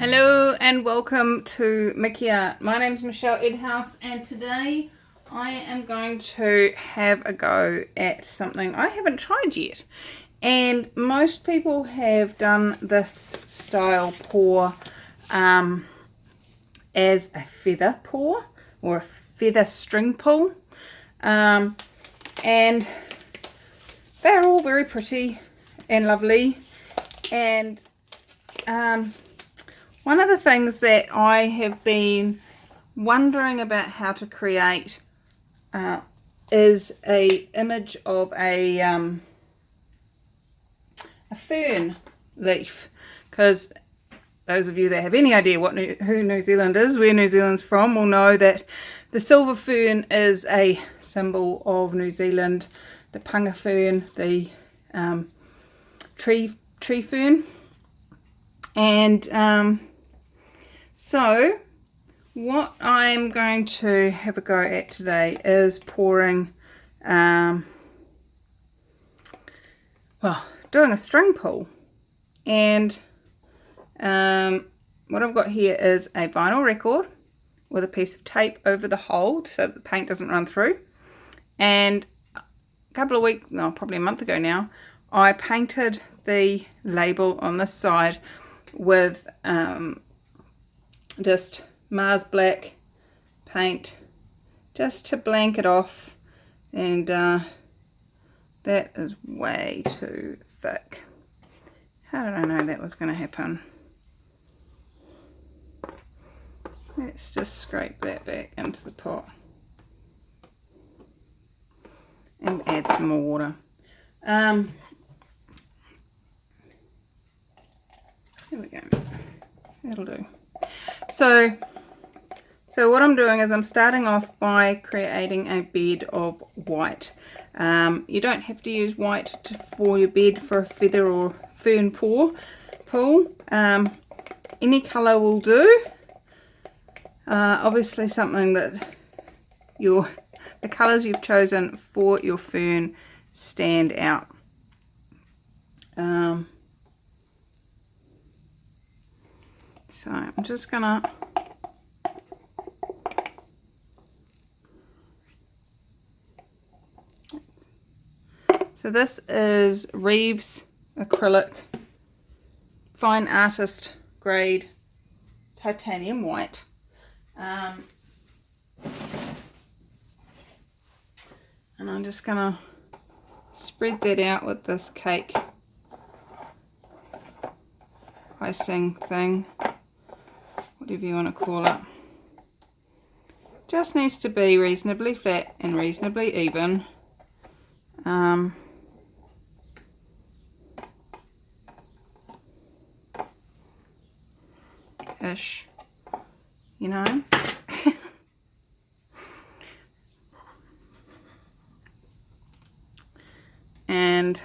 Hello and welcome to Mickey Art. My name's Michelle Edhouse and today I am going to have a go at something I haven't tried yet. And most people have done this style pour as a feather pour or a feather string pull. And they're all very pretty and lovely. And one of the things that I have been wondering about how to create is a image of a fern leaf, because those of you that have any idea who New Zealand is, where New Zealand's from, will know that the silver fern is a symbol of New Zealand. The panga fern, the tree fern, and so what I'm going to have a go at today is pouring, doing a string pull. And what I've got here is a vinyl record with a piece of tape over the hole so that the paint doesn't run through. And a couple of weeks, no, probably a month ago now, I painted the label on this side with just Mars Black paint just to blank it off, and that is way too thick. How did I know that was going to happen? Let's just scrape that back into the pot and add some more water. There we go. That'll do. So what I'm doing is I'm starting off by creating a bed of white. You don't have to use white for your bed for a feather or fern pull. Any colour will do. Obviously something that the colours you've chosen for your fern stand out. So I'm just gonna this is Reeves acrylic fine artist grade titanium white. And I'm just gonna spread that out with this cake icing thing, whatever you want to call it. Just needs to be reasonably flat and reasonably even. Ish, you know. And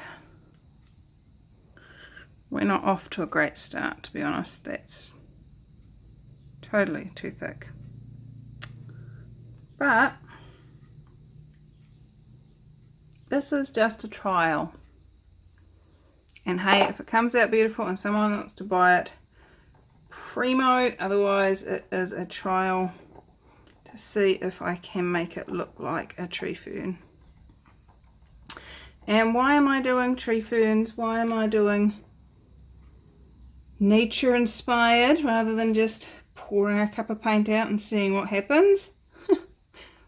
we're not off to a great start, to be honest. That's totally too thick. But this is just a trial. And hey, if it comes out beautiful and someone wants to buy it, primo. Otherwise it is a trial to see if I can make it look like a tree fern. And why am I doing tree ferns? Why am I doing nature inspired rather than just pouring a cup of paint out and seeing what happens?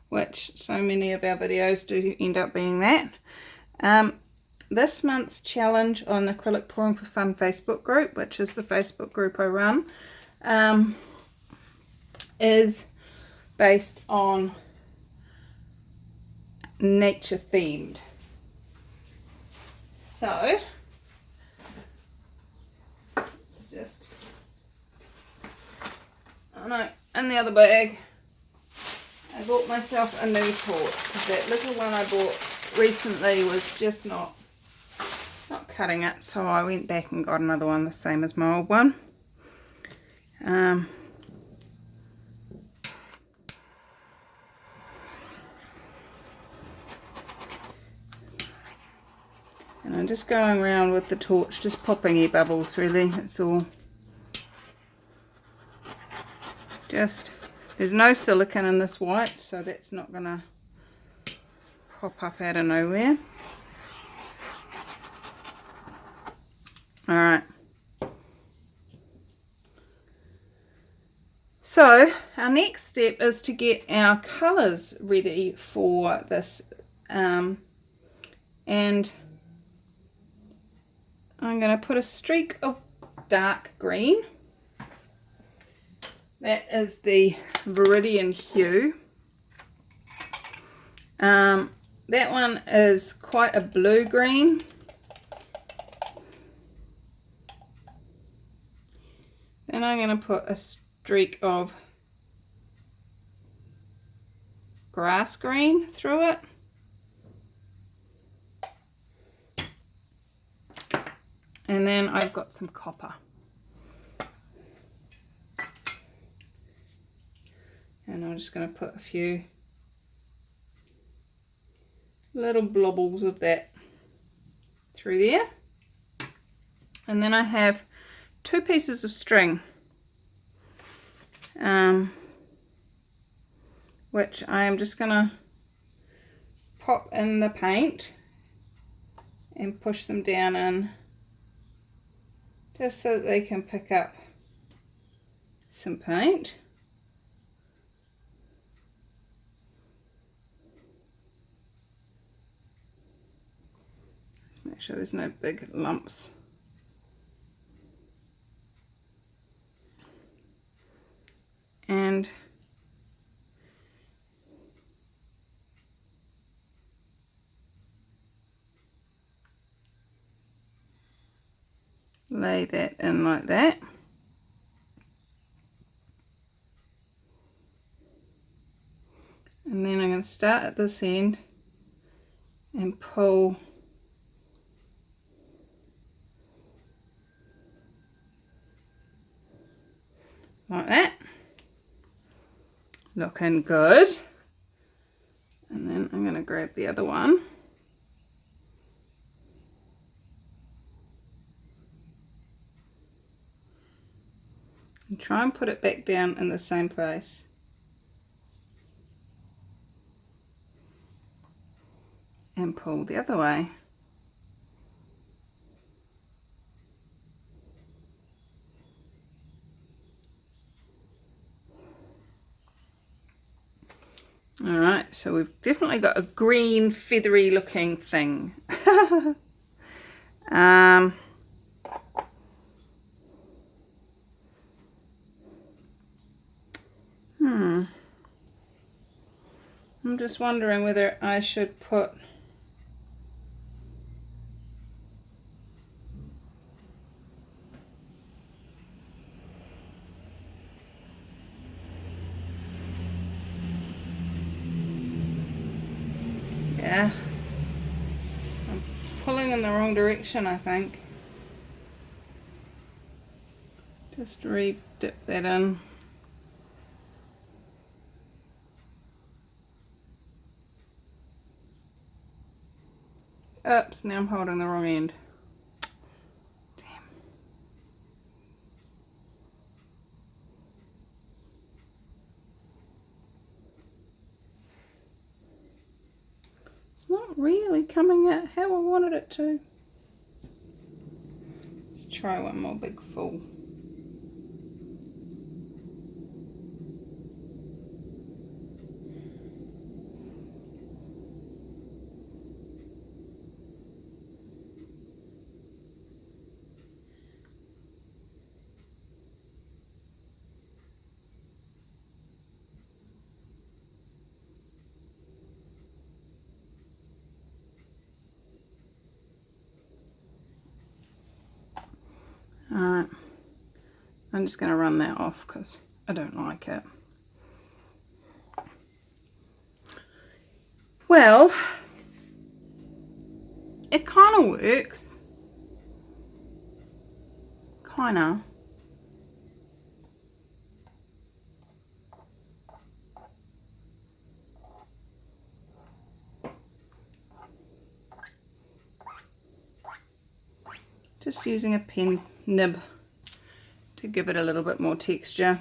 Which so many of our videos do end up being that. This month's challenge on the Acrylic Pouring for Fun Facebook group, which is the Facebook group I run, is based on nature themed. So it's just, oh no, in the other bag I bought myself a new torch, because that little one I bought recently was just not cutting it, so I went back and got another one the same as my old one. And I'm just going around with the torch, just popping air bubbles really, that's all. just, there's no silicone in this white, so that's not going to pop up out of nowhere. Alright. So our next step is to get our colours ready for this, and I'm going to put a streak of dark green. That is the Viridian hue. That one is quite a blue green. Then I'm going to put a streak of grass green through it. And then I've got some copper. And I'm just going to put a few little blobbles of that through there. And then I have 2 pieces of string, which I am just going to pop in the paint and push them down in, just so that they can pick up some paint. Just make sure there's no big lumps. And lay that in like that. And then I'm going to start at this end and pull like that. Looking good. And then I'm going to grab the other one. And try and put it back down in the same place. And pull the other way. Alright, so we've definitely got a green feathery looking thing. I'm just wondering whether I should put I'm pulling in the wrong direction, I think. Just re-dip that in. Oops, now I'm holding the wrong end. Damn. It's not really coming out how I wanted it to. Let's try one more big full. Alright, I'm just going to run that off because I don't like it. Well, it kind of works. Kinda. Just using a pen nib to give it a little bit more texture.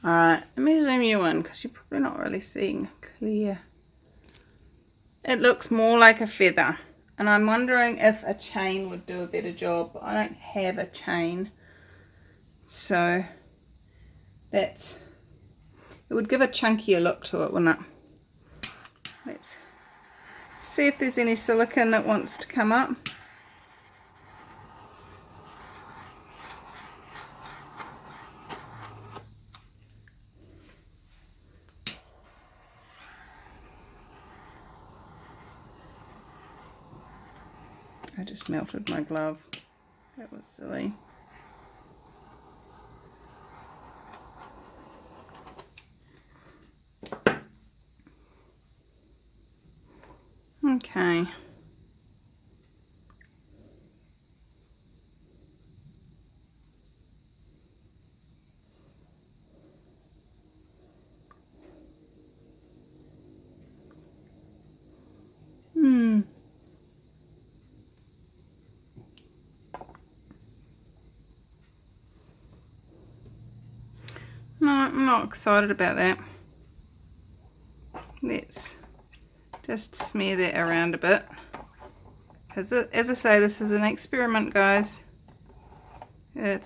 Alright, let me zoom you in because you're probably not really seeing clear. It looks more like a feather, and I'm wondering if a chain would do a better job, but I don't have a chain, so it would give a chunkier look to it, wouldn't it? Let's see if there's any silicone that wants to come up. I just melted my glove. That was silly. Okay. No, I'm not excited about that. Let's just smear that around a bit. Because as I say, this is an experiment, guys. And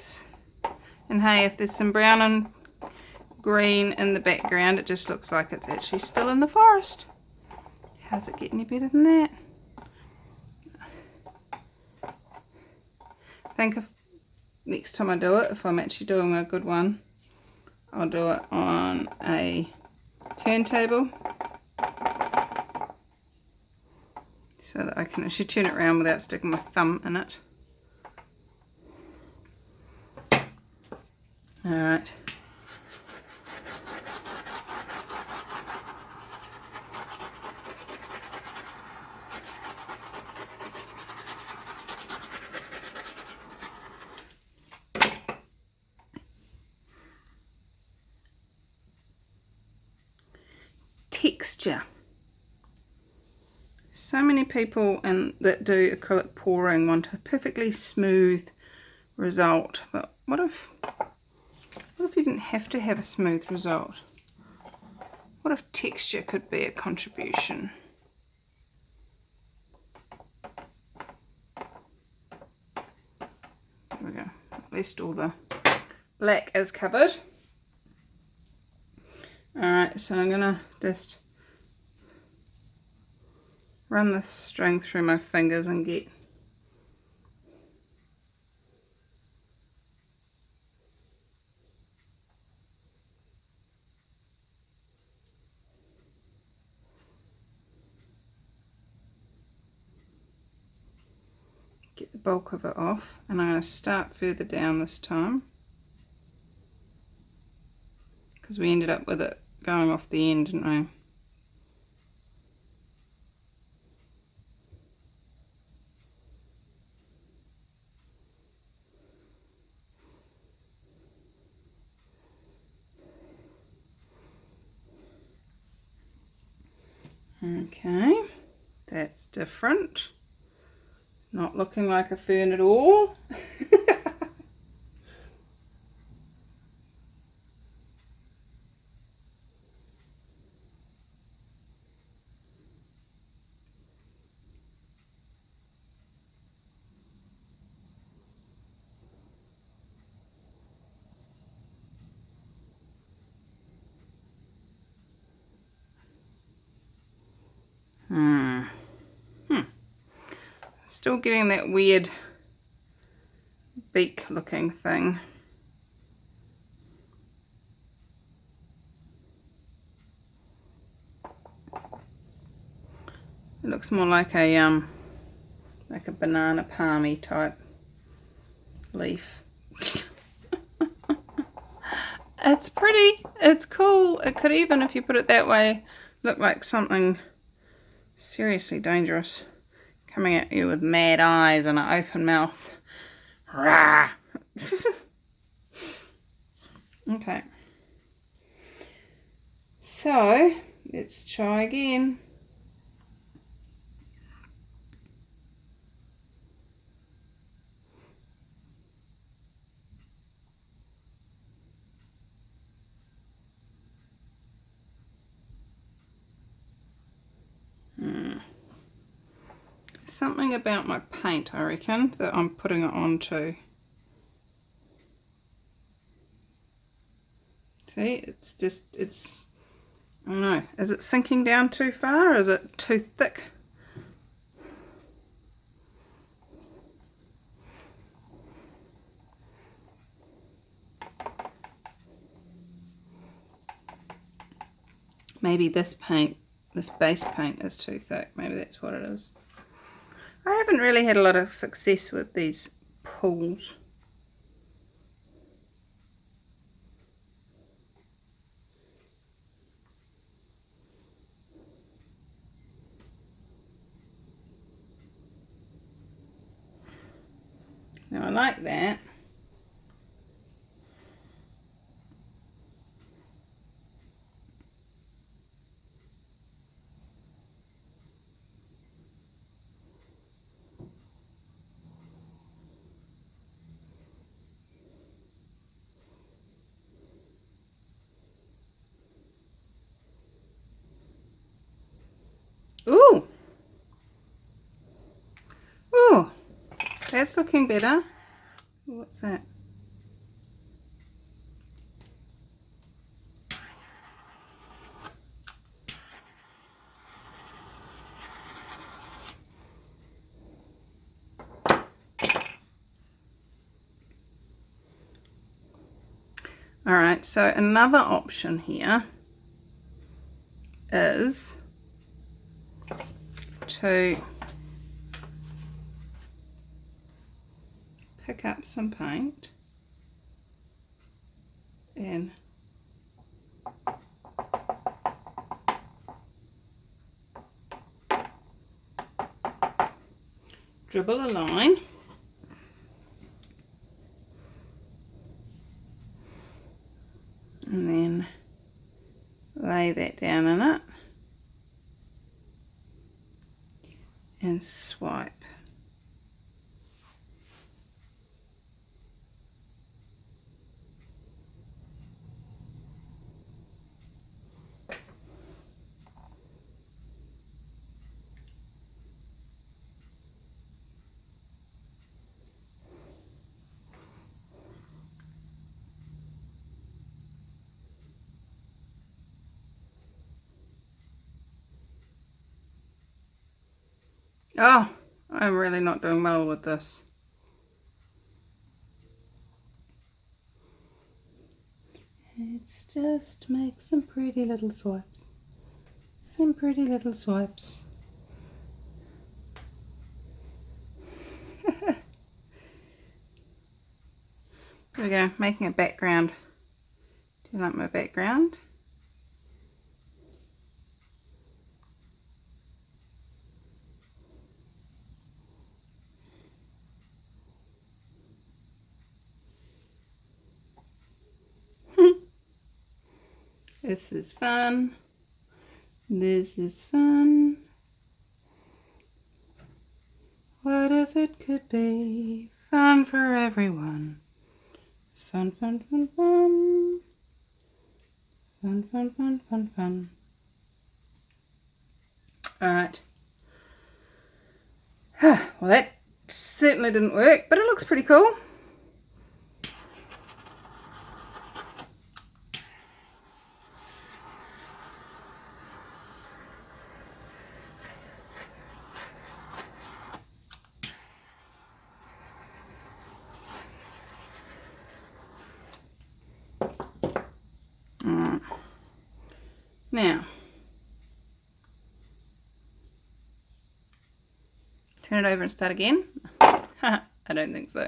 hey, if there's some brown and green in the background, it just looks like it's actually still in the forest. How's it get any better than that? I think if next time I do it, if I'm actually doing a good one, I'll do it on a turntable so that I can actually turn it around without sticking my thumb in it. Alright. Texture. So many people that do acrylic pouring want a perfectly smooth result, but what if you didn't have to have a smooth result? What if texture could be a contribution? There we go. At least all the black is covered. Alright, so I'm gonna just run this string through my fingers and get the bulk of it off, and I'm going to start further down this time because we ended up with it going off the end, didn't we? Okay, that's different. Not looking like a fern at all. Still getting that weird beak looking thing. It looks more like a banana palmy type leaf. It's pretty, it's cool. It could even, if you put it that way, look like something seriously dangerous coming at you with mad eyes and an open mouth. Rah! Okay. So, let's try again. something about my paint, I reckon, that I'm putting it onto. See, it's, I don't know, is it sinking down too far or is it too thick? Maybe this paint, this base paint is too thick. Maybe that's what it is. I haven't really had a lot of success with these pools. Now I like that. Ooh! Ooh! That's looking better. What's that? Alright, so another option here is to pick up some paint and dribble a line and then lay that down in it and swipe. Oh, I'm really not doing well with this. Let's just make some pretty little swipes. Some pretty little swipes. There we go, making a background. Do you like my background? This is fun. This is fun. What if it could be fun for everyone? Fun, fun, fun, fun. Fun, fun, fun, fun, fun. Alright. Well, that certainly didn't work, but it looks pretty cool. Now, turn it over and start again. I don't think so.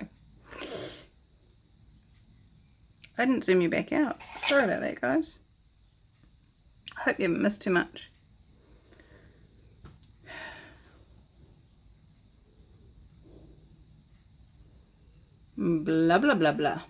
I didn't zoom you back out. Sorry about that, guys. I hope you haven't missed too much. Blah, blah, blah, blah.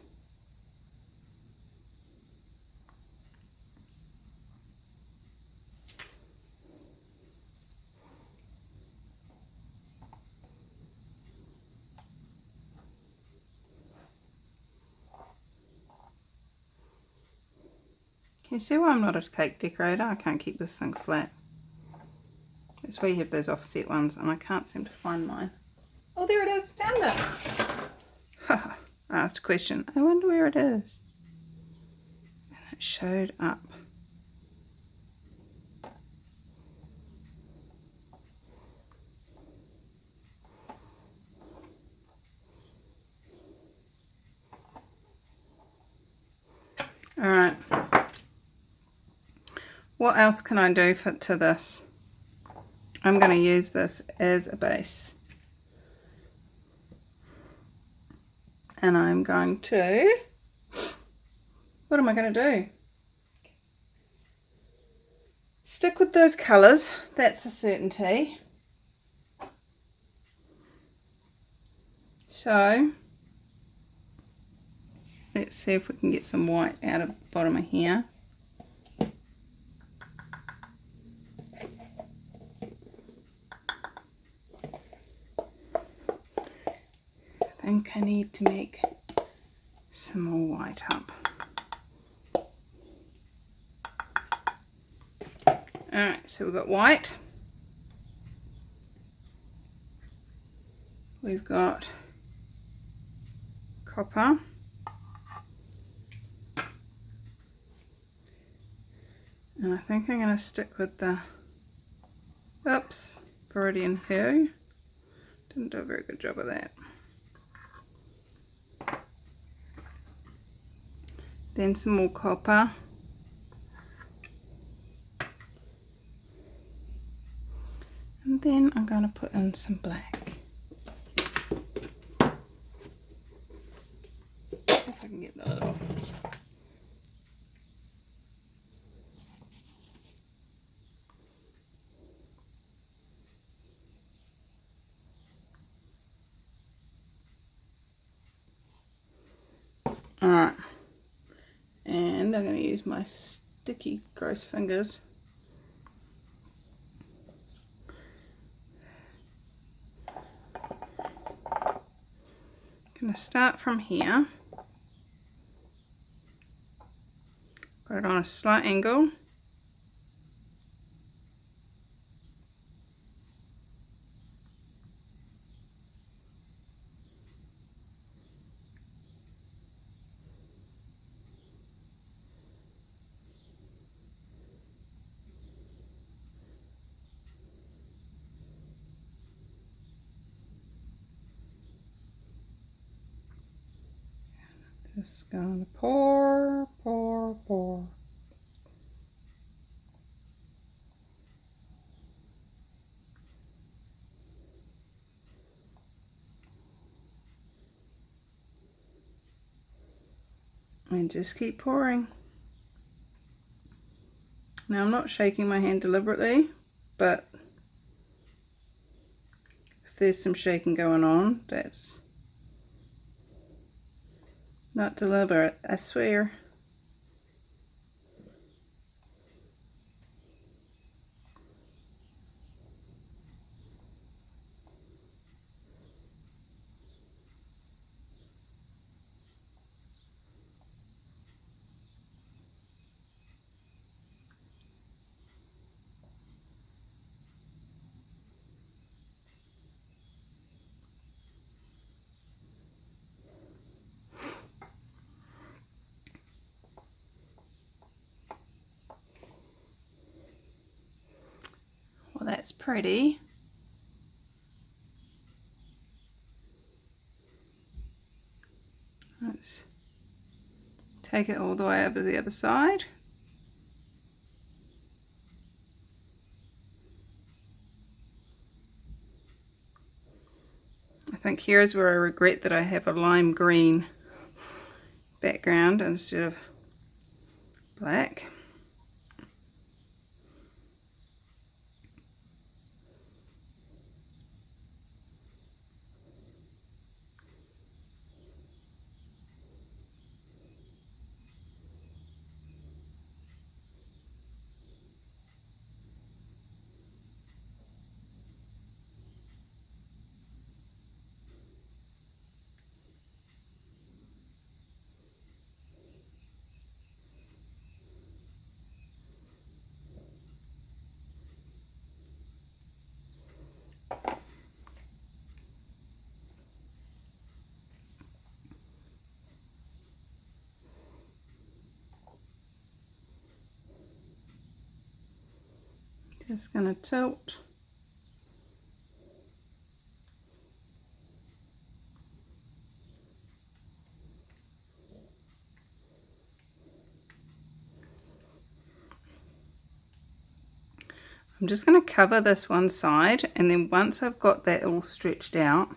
Can you see why I'm not a cake decorator? I can't keep this thing flat. Because we have those offset ones and I can't seem to find mine. Oh, there it is. Found it. I asked a question. I wonder where it is. And it showed up. Alright. What else can I do to this? I'm going to use this as a base. And I'm going to... What am I going to do? Stick with those colours. That's a certainty. So... let's see if we can get some white out of the bottom of here. I think I need to make some more white up. Alright, so we've got white. We've got copper. And I think I'm going to stick with the, oops, Viridian Hue. Didn't do a very good job of that. Then some more copper. And then I'm going to put in some black. If I can get the lid off. Alright, and I'm going to use my sticky gross fingers. Going to start from here. Got it on a slight angle. Just gonna pour, pour, pour. And just keep pouring. Now I'm not shaking my hand deliberately, but if there's some shaking going on, that's not deliberate, I swear. Well, that's pretty. Let's take it all the way over to the other side. I think here is where I regret that I have a lime green background instead of black. Just going to tilt. I'm just going to cover this one side, and then once I've got that all stretched out,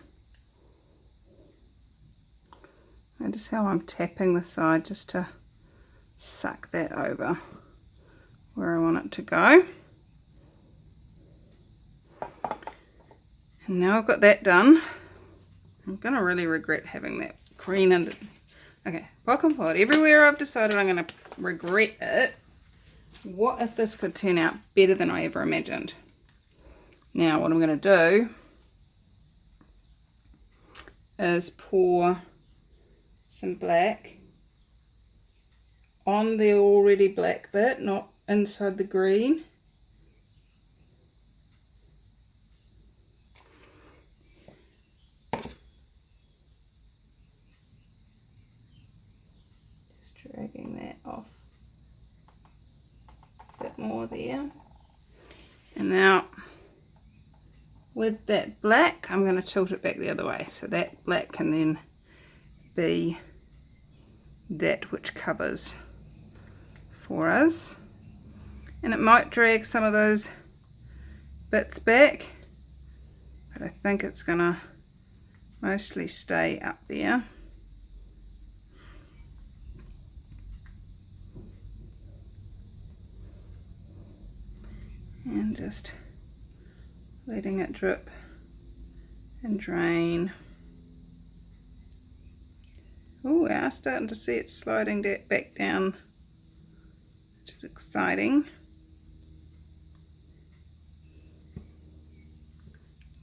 notice how I'm tapping the side just to suck that over where I want it to go. And now I've got that done, I'm going to really regret having that green under. Okay, back and forward. Everywhere I've decided I'm going to regret it. What if this could turn out better than I ever imagined? Now what I'm going to do is pour some black on the already black bit, not inside the green. Just dragging that off a bit more there. And now with that black, I'm going to tilt it back the other way, so that black can then be that which covers for us. And it might drag some of those bits back, but I think it's going to mostly stay up there. And just letting it drip and drain. Oh, we are starting to see it sliding back down, which is exciting.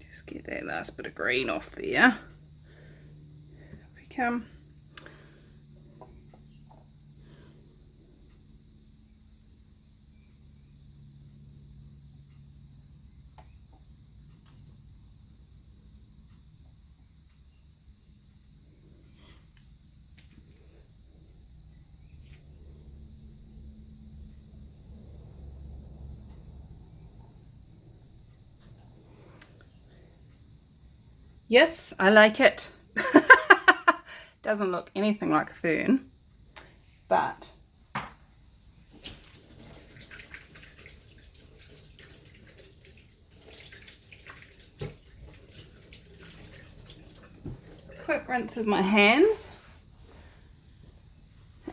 Just get that last bit of green off there. If we come. Yes, I like it. Doesn't look anything like a fern, but quick rinse of my hands,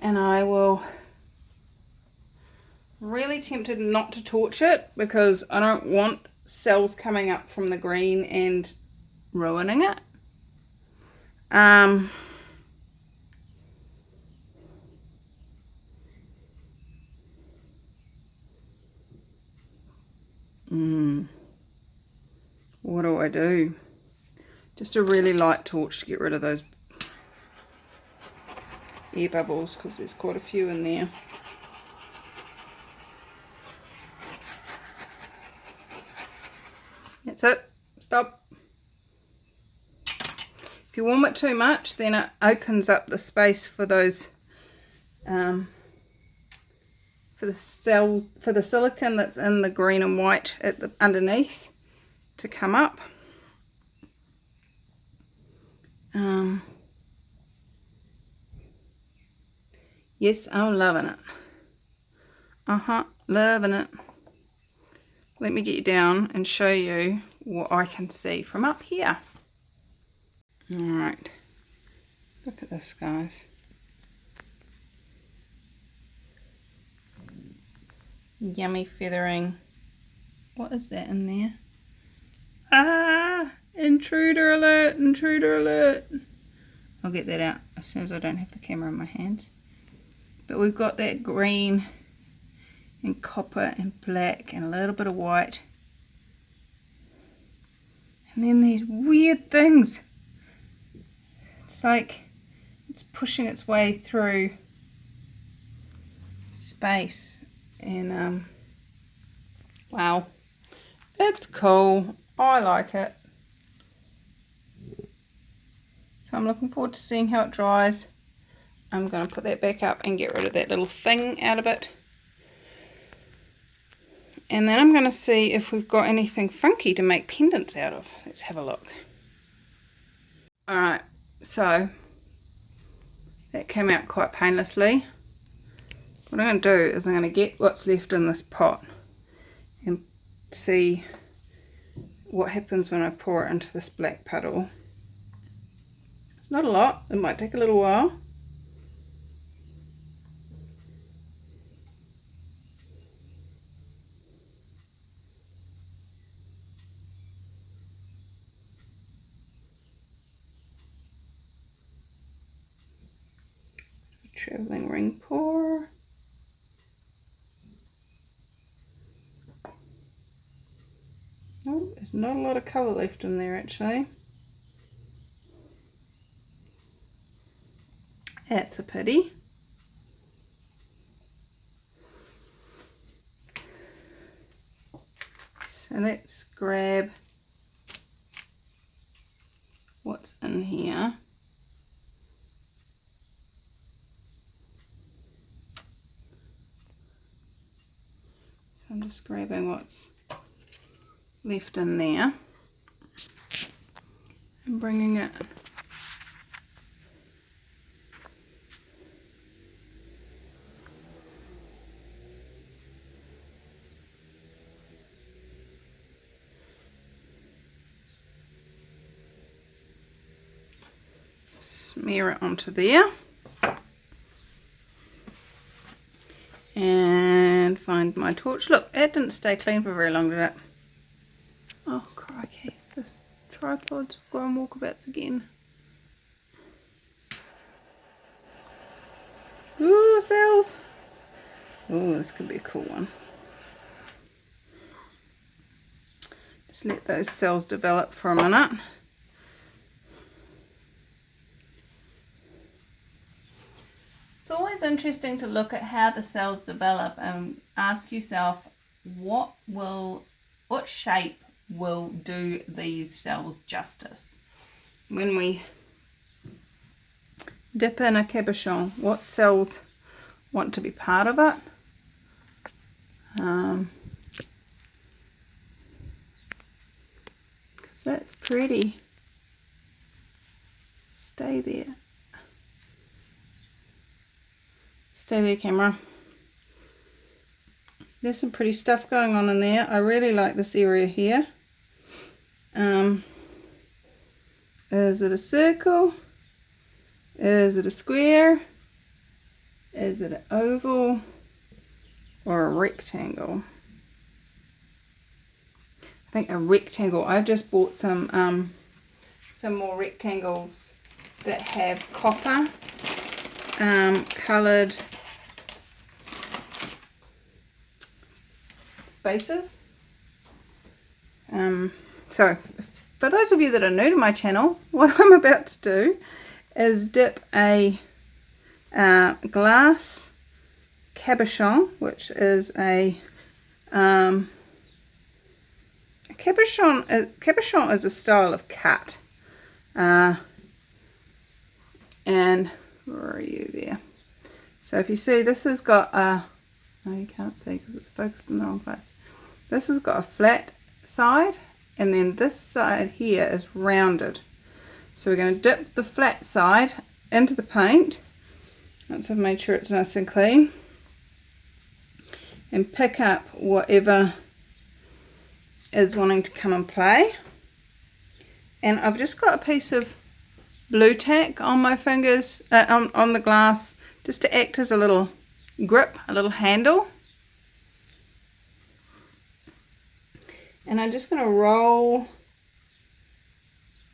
and I will. Really tempted not to torch it because I don't want cells coming up from the green and ruining it. What do I do? Just a really light torch to get rid of those air bubbles, because there's quite a few in there. That's it. Stop. If you warm it too much, then it opens up the space for those, for the cells, for the silicon that's in the green and white at the underneath to come up. Yes, I'm loving it. Loving it. Let me get you down and show you what I can see from up here. Alright, look at this, guys. Yummy feathering. What is that in there? Ah! Intruder alert! Intruder alert! I'll get that out as soon as I don't have the camera in my hands. But we've got that green and copper and black and a little bit of white. And then these weird things. It's like it's pushing its way through space, and wow, it's cool. I like it. So I'm looking forward to seeing how it dries. I'm going to put that back up and get rid of that little thing out of it. And then I'm going to see if we've got anything funky to make pendants out of. Let's have a look. Alright, so that came out quite painlessly. What I'm going to do is I'm going to get what's left in this pot and see what happens when I pour it into this black puddle. It's not a lot, it might take a little while. Travelling ring pour. Oh, there's not a lot of colour left in there actually. That's a pity. So let's grab what's in here. I'm just grabbing what's left in there and bringing it smear it onto there and find my torch. Look, it didn't stay clean for very long, did it? Oh crikey, this tripod's going walkabouts again. Ooh, cells. Ooh, this could be a cool one. Just let those cells develop for a minute. It's always interesting to look at how the cells develop and ask yourself what shape will do these cells justice. When we dip in a cabochon, what cells want to be part of it? Because that's pretty. Stay there. Stay there, camera. There's some pretty stuff going on in there. I really like this area here. Is it a circle? Is it a square? Is it an oval? Or a rectangle? I think a rectangle. I've just bought some more rectangles that have copper coloured bases. So for those of you that are new to my channel, what I'm about to do is dip a glass cabochon, which is a cabochon is a style of cut, and where are you there? So if you see, this has got a, no you can't see because it's focused in the wrong place. This has got a flat side, and then this side here is rounded. So we're going to dip the flat side into the paint once I've made sure it's nice and clean, and pick up whatever is wanting to come and play. And I've just got a piece of blue tack on my fingers, on the glass, just to act as a little grip, a little handle. And I'm just going to roll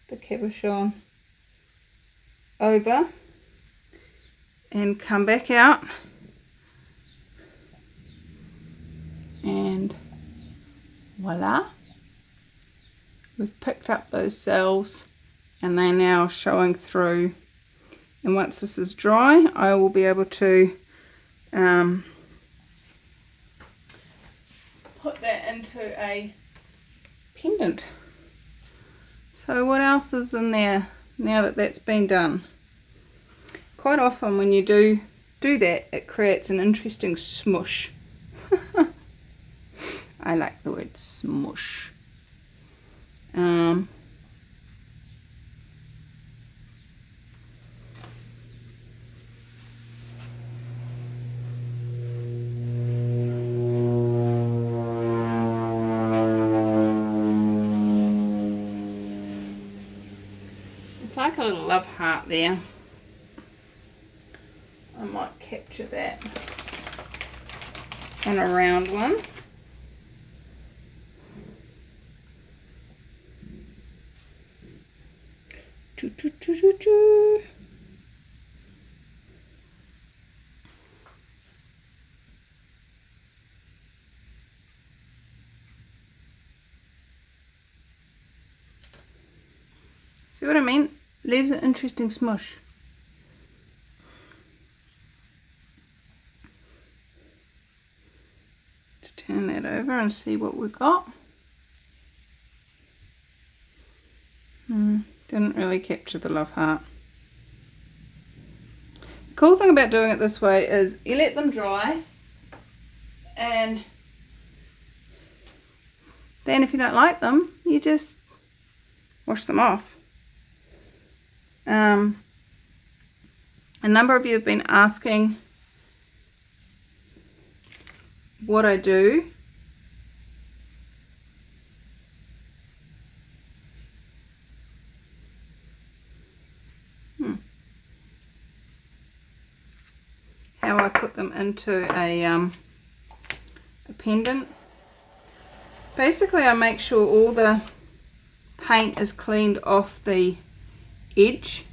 the cabochon over and come back out, and voila, we've picked up those cells and they're now showing through. And once this is dry, I will be able to put that into a pendant. So what else is in there now that that's been done? Quite often when you do that, it creates an interesting smush. I like the word smush. It's like a little love heart there. I might capture that on a round one. Choo, choo, choo, choo, choo. See what I mean? Leaves an interesting smush. Let's turn that over and see what we got. Didn't really capture the love heart. The cool thing about doing it this way is you let them dry, and then if you don't like them, you just wash them off. A number of you have been asking what I do how I put them into a pendant. Basically, I make sure all the paint is cleaned off the edge,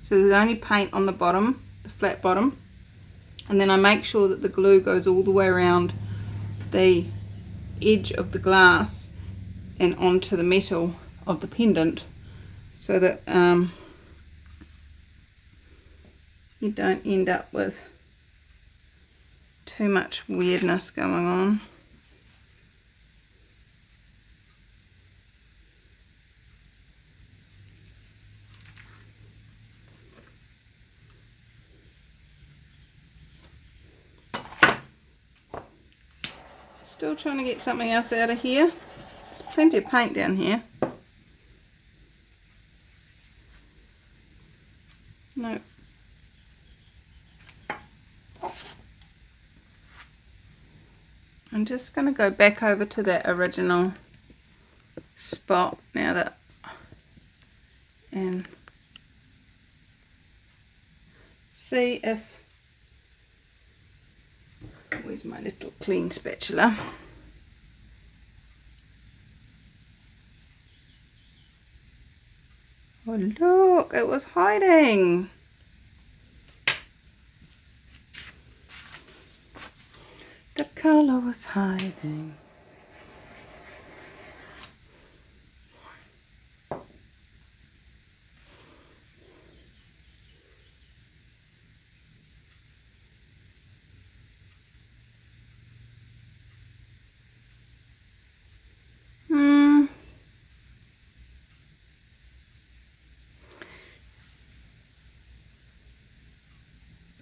so there's only paint on the bottom, the flat bottom, and then I make sure that the glue goes all the way around the edge of the glass and onto the metal of the pendant, so that you don't end up with too much weirdness going on. Still trying to get something else out of here. There's plenty of paint down here. Nope. I'm just going to go back over to that original spot now that, and see if, where's my little clean spatula? Oh look, it was hiding. The colour was hiding.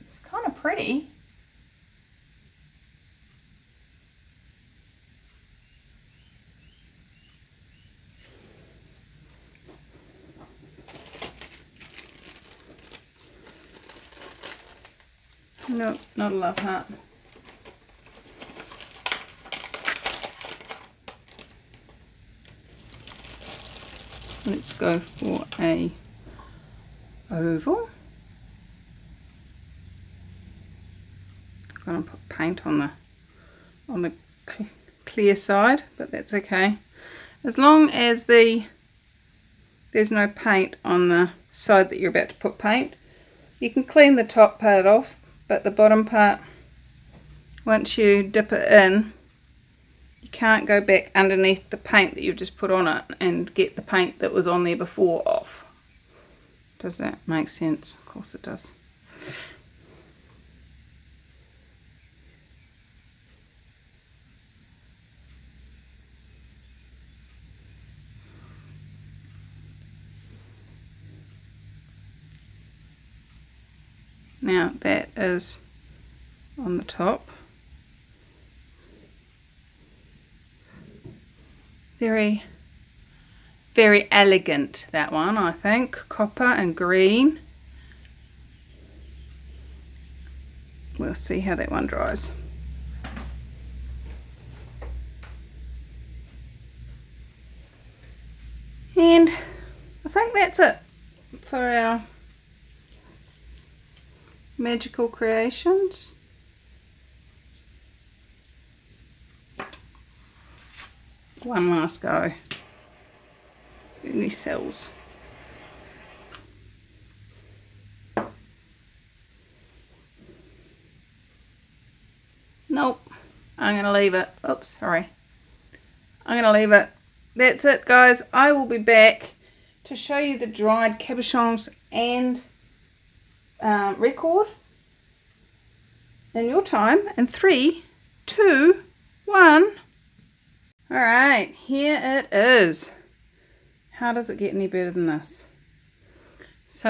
It's kind of pretty. No, not a love heart. Let's go for a oval. I'm going to put paint on the clear side, but that's okay. As long as there's no paint on the side that you're about to put paint, you can clean the top part off. But the bottom part, once you dip it in, you can't go back underneath the paint that you've just put on it and get the paint that was on there before off. Does that make sense? Of course it does. Now that is on the top. Very, very elegant, that one, I think. Copper and green. We'll see how that one dries. And I think that's it for our magical creations. One last go. Doing these cells. Nope. I'm going to leave it. Oops, sorry. I'm going to leave it. That's it, guys. I will be back to show you the dried cabochons and record in your time. In 3, 2, 1. Alright, here it is. How does it get any better than this? So,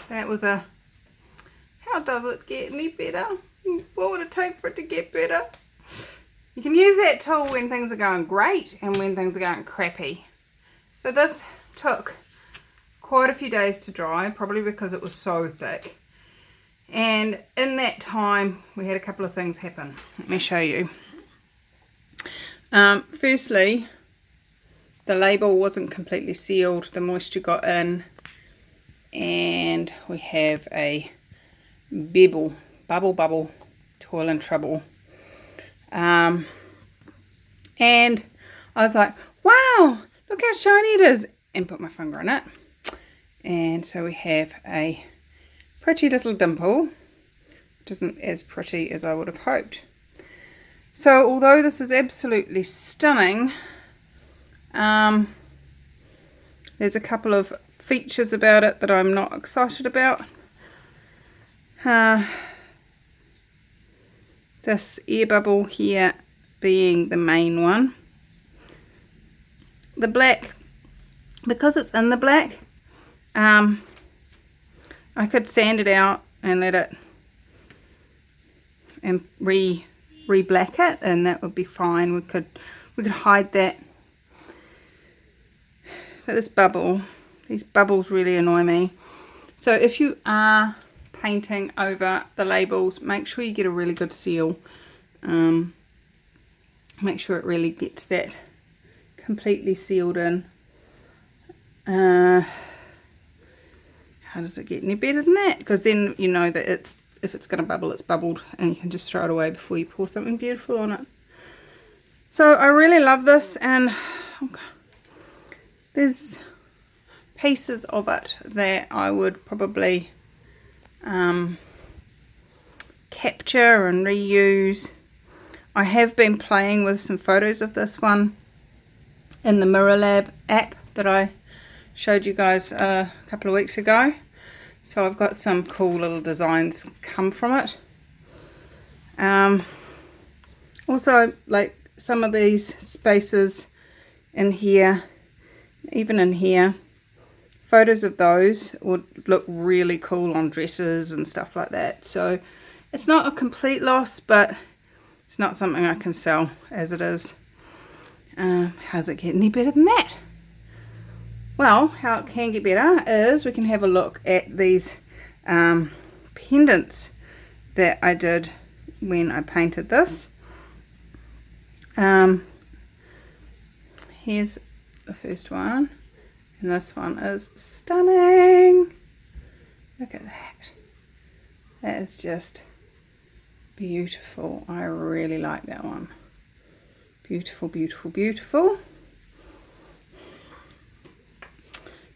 that was a... How does it get any better? What would it take for it to get better? You can use that tool when things are going great and when things are going crappy. So this took quite a few days to dry, probably because it was so thick. And in that time, we had a couple of things happen. Let me show you. Firstly, the label wasn't completely sealed. The moisture got in. And we have a bubble, toil and trouble. And I was like, wow, look how shiny it is, and put my finger in it. And so we have a pretty little dimple. It isn't as pretty as I would have hoped. So although this is absolutely stunning, there's a couple of features about it that I'm not excited about. This air bubble here being the main one. The black, because it's in the black, I could sand it out and let it and re-black it, and that would be fine. We could hide that. But this bubble, these bubbles really annoy me. So if you are painting over the labels, make sure you get a really good seal. Make sure it really gets that completely sealed in. How does it get any better than that? Because then you know that if it's going to bubble, it's bubbled, and you can just throw it away before you pour something beautiful on it. So I really love this, and there's pieces of it that I would probably capture and reuse. I have been playing with some photos of this one in the Mirror Lab app that I showed you guys a couple of weeks ago. So I've got some cool little designs come from it. Also, like some of these spaces in here, even in here, photos of those would look really cool on dresses and stuff like that. So it's not a complete loss, but it's not something I can sell as it is. How's it get any better than that? Well, how it can get better is we can have a look at these pendants that I did when I painted this. Here's the first one. And this one is stunning. Look at that. That is just beautiful. I really like that one. Beautiful, beautiful, beautiful.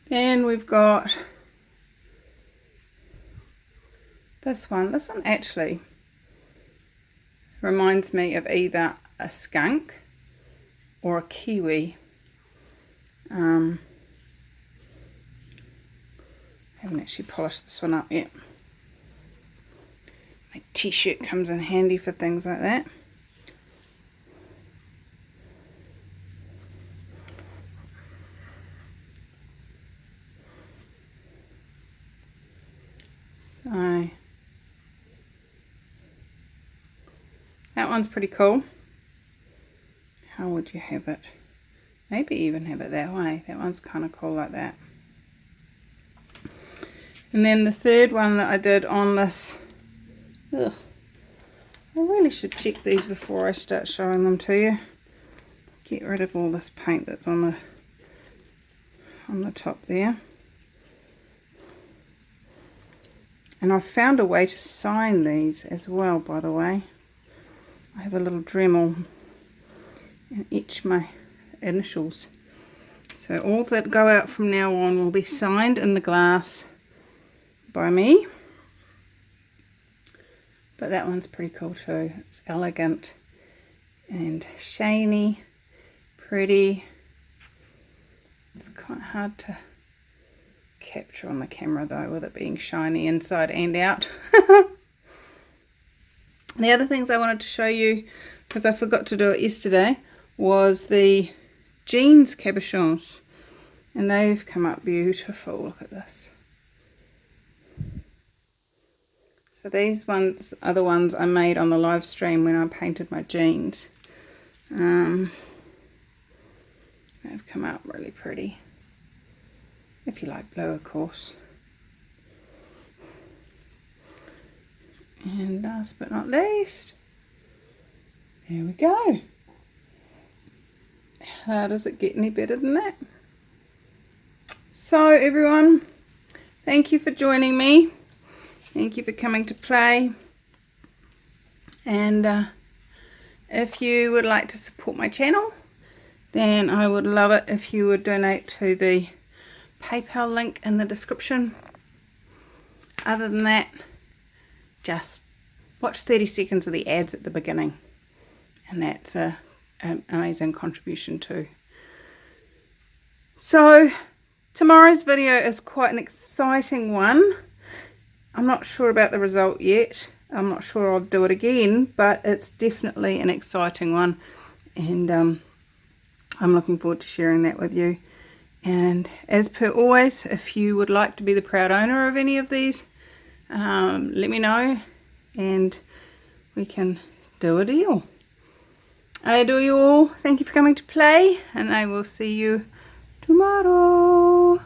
Then we've got this one. This one actually reminds me of either a skunk or a kiwi. Haven't actually polished this one up yet. My t-shirt comes in handy for things like that. So that one's pretty cool. would you have it? Maybe even have it that way. That one's kind of cool like that. And then the third one that I did on this, ugh, I really should check these before I start showing them to you. Get rid of all this paint that's on the top there. And I've found a way to sign these as well, by the way. I have a little Dremel and etch my initials. So all that go out from now on will be signed in the glass by me. But that one's pretty cool too. It's elegant and shiny, pretty. It's quite hard to capture on the camera though, with it being shiny inside and out. The other things I wanted to show you, because I forgot to do it yesterday, was the jeans cabochons, and they've come up beautiful. Look at this. So these ones are the ones I made on the live stream when I painted my jeans. They've come out really pretty, if you like blue, of course. And last but not least, there we go. How does it get any better than that? So everyone, thank you for joining me. Thank you for coming to play. And if you would like to support my channel, then I would love it if you would donate to the PayPal link in the description. Other than that, just watch 30 seconds of the ads at the beginning, and that's an amazing contribution too. So tomorrow's video is quite an exciting one. I'm not sure about the result yet. I'm not sure I'll do it again, but it's definitely an exciting one, and I'm looking forward to sharing that with you. And as per always, if you would like to be the proud owner of any of these, let me know and we can do a deal. I adore you all. Thank you for coming to play, and I will see you tomorrow.